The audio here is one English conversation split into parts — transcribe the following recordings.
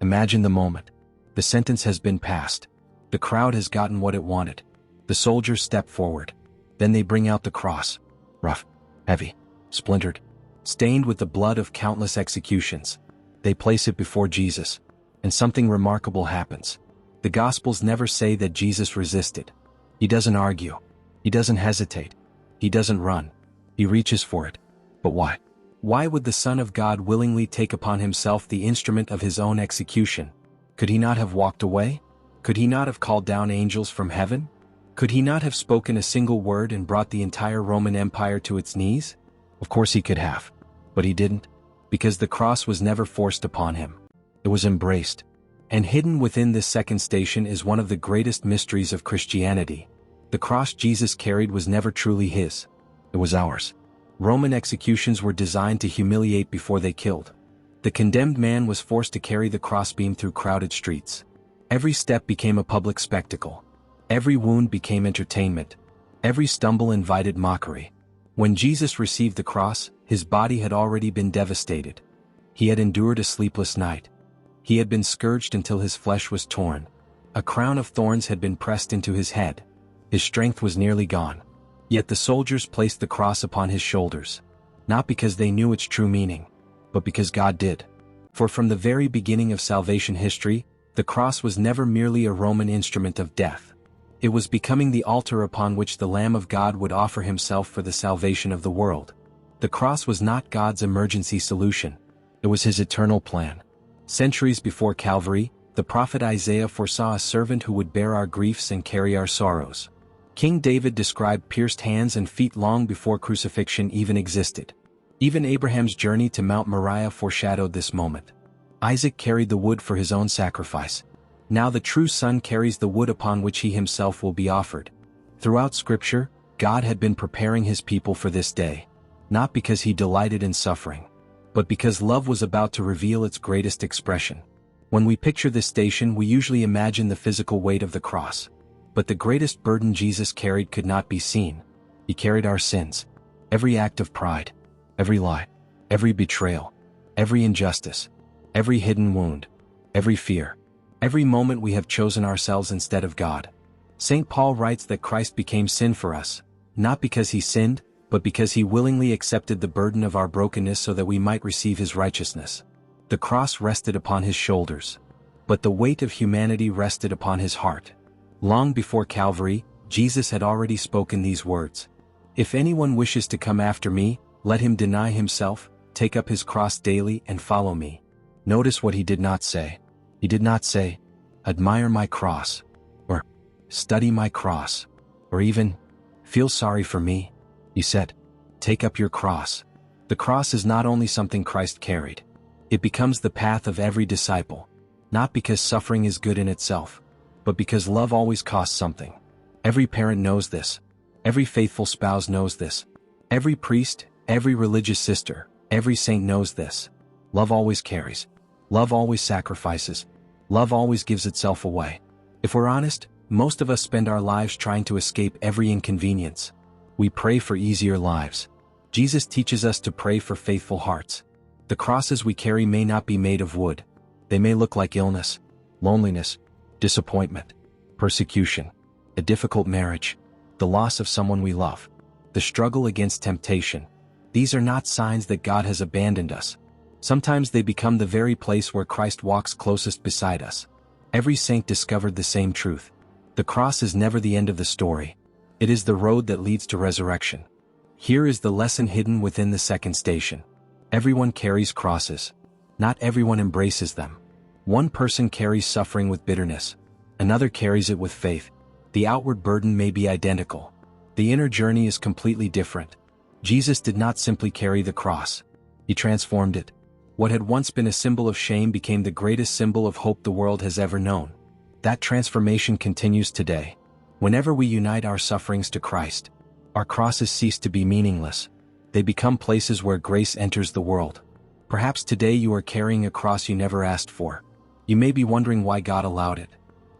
Imagine the moment. The sentence has been passed. The crowd has gotten what it wanted. The soldiers step forward. Then they bring out the cross. Rough, heavy, splintered, stained with the blood of countless executions. They place it before Jesus. And something remarkable happens. The Gospels never say that Jesus resisted. He doesn't argue. He doesn't hesitate. He doesn't run. He reaches for it. But why? Why would the Son of God willingly take upon himself the instrument of his own execution? Could he not have walked away? Could he not have called down angels from heaven? Could he not have spoken a single word and brought the entire Roman Empire to its knees? Of course he could have. But he didn't. Because the cross was never forced upon him. It was embraced. And hidden within this second station is one of the greatest mysteries of Christianity. The cross Jesus carried was never truly his. It was ours. Roman executions were designed to humiliate before they killed. The condemned man was forced to carry the crossbeam through crowded streets. Every step became a public spectacle. Every wound became entertainment. Every stumble invited mockery. When Jesus received the cross, his body had already been devastated. He had endured a sleepless night. He had been scourged until his flesh was torn. A crown of thorns had been pressed into his head. His strength was nearly gone. Yet the soldiers placed the cross upon his shoulders. Not because they knew its true meaning, but because God did. For from the very beginning of salvation history, the cross was never merely a Roman instrument of death. It was becoming the altar upon which the Lamb of God would offer himself for the salvation of the world. The cross was not God's emergency solution. It was his eternal plan. Centuries before Calvary, the prophet Isaiah foresaw a servant who would bear our griefs and carry our sorrows. King David described pierced hands and feet long before crucifixion even existed. Even Abraham's journey to Mount Moriah foreshadowed this moment. Isaac carried the wood for his own sacrifice. Now the true Son carries the wood upon which he himself will be offered. Throughout Scripture, God had been preparing his people for this day, not because he delighted in suffering, but because love was about to reveal its greatest expression. When we picture this station, we usually imagine the physical weight of the cross. But the greatest burden Jesus carried could not be seen. He carried our sins, every act of pride, every lie, every betrayal, every injustice, every hidden wound, every fear, every moment we have chosen ourselves instead of God. St. Paul writes that Christ became sin for us, not because he sinned, but because he willingly accepted the burden of our brokenness so that we might receive his righteousness. The cross rested upon his shoulders, but the weight of humanity rested upon his heart. Long before Calvary, Jesus had already spoken these words. If anyone wishes to come after me, let him deny himself, take up his cross daily and follow me. Notice what he did not say. He did not say, admire my cross, or study my cross, or even, feel sorry for me. He said, take up your cross. The cross is not only something Christ carried. It becomes the path of every disciple, not because suffering is good in itself, but because love always costs something. Every parent knows this. Every faithful spouse knows this. Every priest, every religious sister, every saint knows this. Love always carries. Love always sacrifices. Love always gives itself away. If we're honest, most of us spend our lives trying to escape every inconvenience. We pray for easier lives. Jesus teaches us to pray for faithful hearts. The crosses we carry may not be made of wood. They may look like illness, loneliness, disappointment, persecution, a difficult marriage, the loss of someone we love, the struggle against temptation. These are not signs that God has abandoned us. Sometimes they become the very place where Christ walks closest beside us. Every saint discovered the same truth. The cross is never the end of the story. It is the road that leads to resurrection. Here is the lesson hidden within the second station. Everyone carries crosses. Not everyone embraces them. One person carries suffering with bitterness. Another carries it with faith. The outward burden may be identical. The inner journey is completely different. Jesus did not simply carry the cross. He transformed it. What had once been a symbol of shame became the greatest symbol of hope the world has ever known. That transformation continues today. Whenever we unite our sufferings to Christ, our crosses cease to be meaningless. They become places where grace enters the world. Perhaps today you are carrying a cross you never asked for. You may be wondering why God allowed it.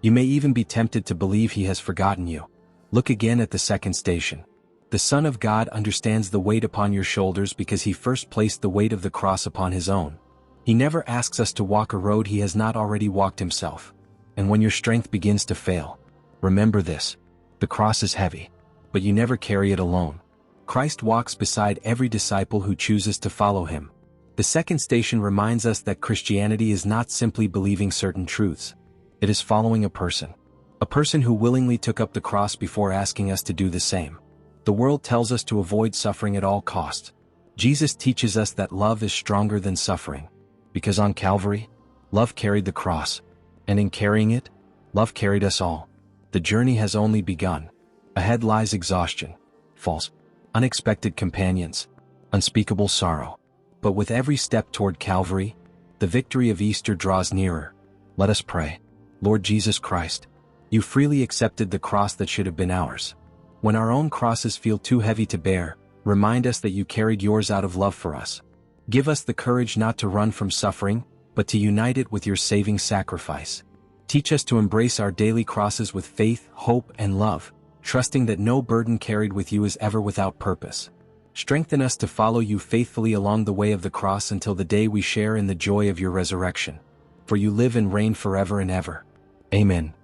You may even be tempted to believe he has forgotten you. Look again at the second station. The Son of God understands the weight upon your shoulders because he first placed the weight of the cross upon his own. He never asks us to walk a road he has not already walked himself. And when your strength begins to fail, remember this: the cross is heavy, but you never carry it alone. Christ walks beside every disciple who chooses to follow him. The second station reminds us that Christianity is not simply believing certain truths. It is following a person who willingly took up the cross before asking us to do the same. The world tells us to avoid suffering at all costs. Jesus teaches us that love is stronger than suffering, because on Calvary, love carried the cross, and in carrying it, love carried us all. The journey has only begun. Ahead lies exhaustion, false, unexpected companions, unspeakable sorrow. But with every step toward Calvary, the victory of Easter draws nearer. Let us pray. Lord Jesus Christ, you freely accepted the cross that should have been ours. When our own crosses feel too heavy to bear, remind us that you carried yours out of love for us. Give us the courage not to run from suffering, but to unite it with your saving sacrifice. Teach us to embrace our daily crosses with faith, hope, and love, trusting that no burden carried with you is ever without purpose. Strengthen us to follow you faithfully along the way of the cross until the day we share in the joy of your resurrection. For you live and reign forever and ever. Amen.